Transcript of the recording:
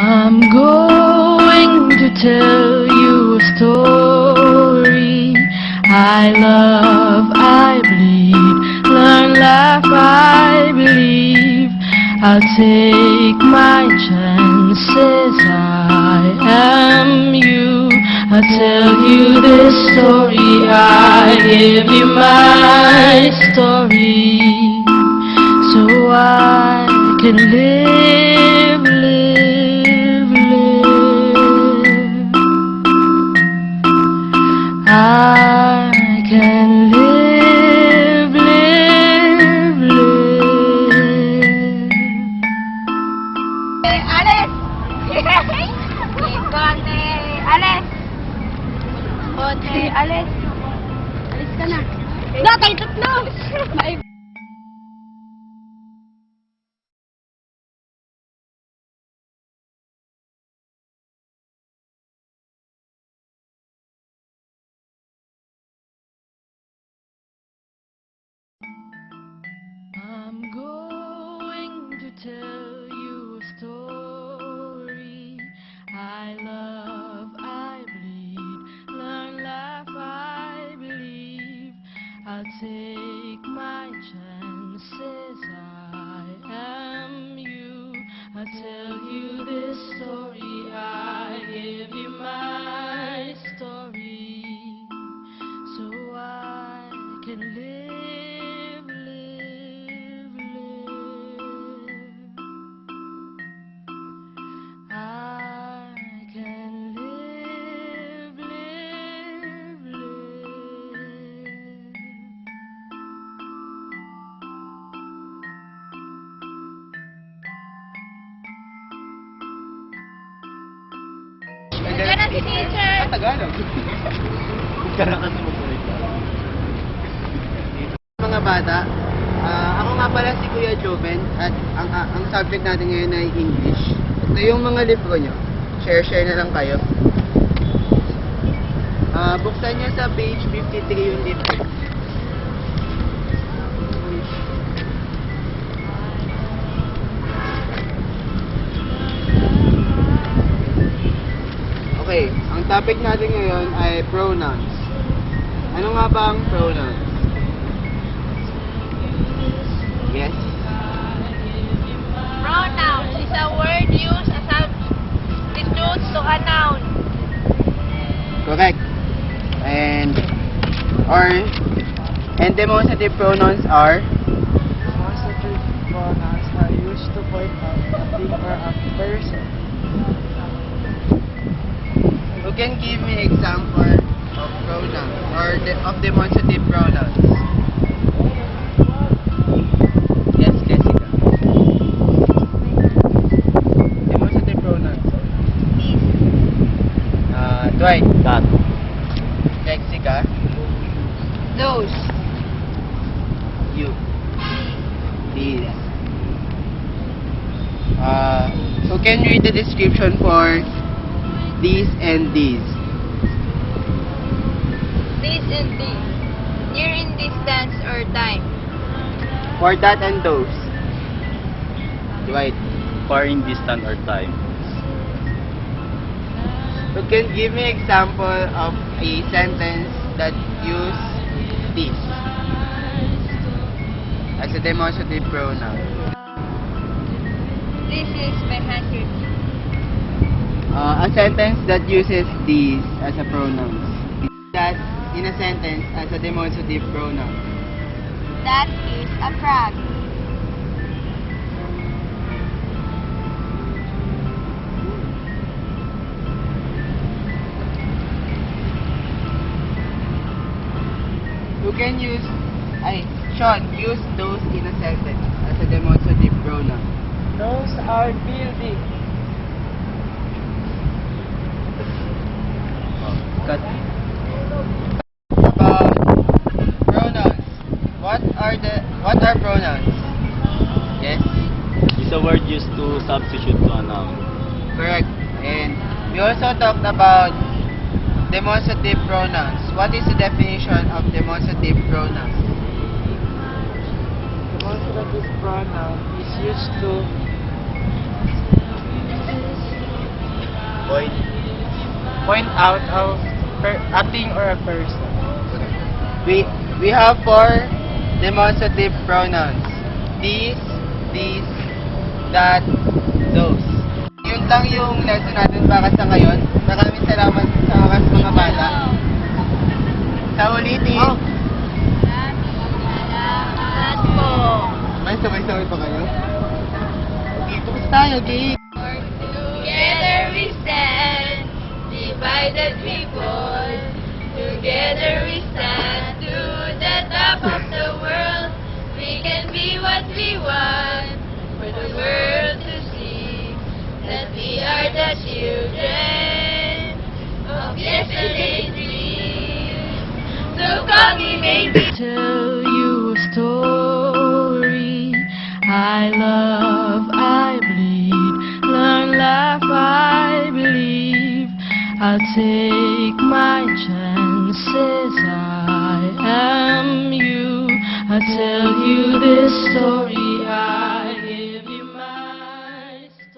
I'm going to tell you a story. I love, I bleed, learn, laugh, I believe. I'll take my chances, I am you. I'll tell you this story, I give you my story, so I can live, live, live. I can live, live, live. Alis! Konti, alis! Konti, alis! Alis ka na. No, tayo tatlo! I'm going to tell you a story. I love, I bleed, learn, laugh, I believe. I'll take my chances, I am you. I'll tell you this story, I give you my story, so I can live, live, live. I can live, live, live. Diyan na si teacher! Tagalog. Mga bata, ako nga pala si Kuya Joven at ang subject natin ngayon ay English. Ito yung mga libro nyo. Share na lang kayo. Buksan nyo sa page 53 yung libro. Okay, ang topic natin ngayon ay pronouns. Ano nga ba ang pronouns? Yes? Pronouns is a word used as a substitute to a noun. Correct. And demonstrative pronouns are Demonstrative pronouns are used to point out a thing or a person. who can give me example of pronouns or of demonstrative pronouns? Yes, Jessica. Demonstrative pronouns. Dwight. That. Jessica. Those. You. These. So can you read the description for these and these? This and this. Near in distance or time. For that and those. Dwight. Far in distance or time. You can give me example of a sentence that use this as a demonstrative pronoun. This is my handkerchief. A sentence that uses these as a pronoun. That in a sentence as a demonstrative pronoun. That is a frog. You can use, Sean, use those in a sentence as a demonstrative pronoun. Those are building. Cut. About pronouns. What are pronouns? Yes, Is a word used to substitute to a noun. correct. And we also talked about demonstrative pronouns. What is the definition of demonstrative pronouns? Demonstrative pronoun is used to point out of a thing or a person. We have 4 demonstrative pronouns. These, that, those. Yun lang yung lesson natin para sa ngayon. Maraming salamat sa oras mga bata. Sa ulitin. Salamat po. May sabay-sabay pa kayo? Okay, tapos tayo, okay? Together we stand, divided we fall. Together we stand to the top of the world. We can be what we want for the world to see. That we are the children of yesterday's dreams. So come we may be. Tell you a story. I love, I bleed, learn, laugh, I believe. I'll take my chances. I am you. I'll tell you this story